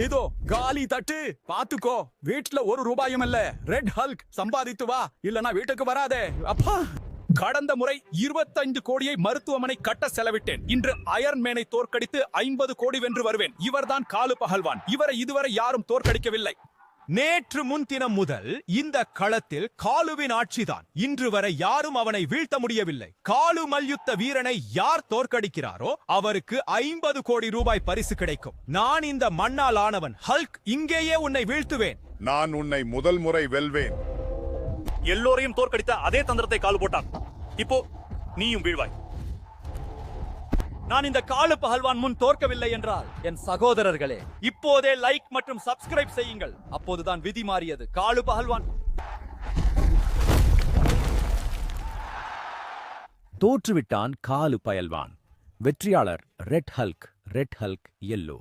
இதோ காலி தட்டு பாத்துக்கோ. வீட்டுல ஒரு ரூபாயும் இல்ல. ரெட் ஹல்க் சம்பாதித்து வா, இல்லனா வீட்டுக்கு வராதே. அப்பா, கடந்த முறை 25 கோடியை மருத்துவமனை கட்ட செலவிட்டேன். இன்று அயர்ன்மேனை தோற்கடித்து 50 கோடி வென்று வருவேன். இவர்தான் காலு பஹல்வான். இவரை இதுவரை யாரும் தோற்கடிக்கவில்லை. நேற்று முன்தினம் முதல் இந்த களத்தில் காலுவின் ஆட்சிதான். இன்று வரை யாரும் அவனை வீழ்த்த முடியவில்லை. காலு மல்யுத்த வீரனை யார் தோற்கடிக்கிறாரோ அவருக்கு 50 கோடி ரூபாய் பரிசு கிடைக்கும். நான் இந்த மண்ணால் ஆனவன். ஹல்க், இங்கேயே உன்னை வீழ்த்துவேன். நான் உன்னை முதல் முறை வெல்வேன். எல்லோரையும் தோற்கடித்த அதே தந்திரத்தை காலு போட்டான். இப்போ நீயும் வீழ்வாய். நான் இந்த காலு பஹல்வான் முன் தோற்கவில்லை என்றால் என் சகோதரர்களே, இப்போதே லைக் மற்றும் சப்ஸ்கிரைப் செய்யுங்கள். அப்போதுதான் விதி மாறியது. காலு பஹல்வான் தோற்றுவிட்டான் காலு பயல்வான். வெற்றியாளர் red Hulk, red Hulk yellow.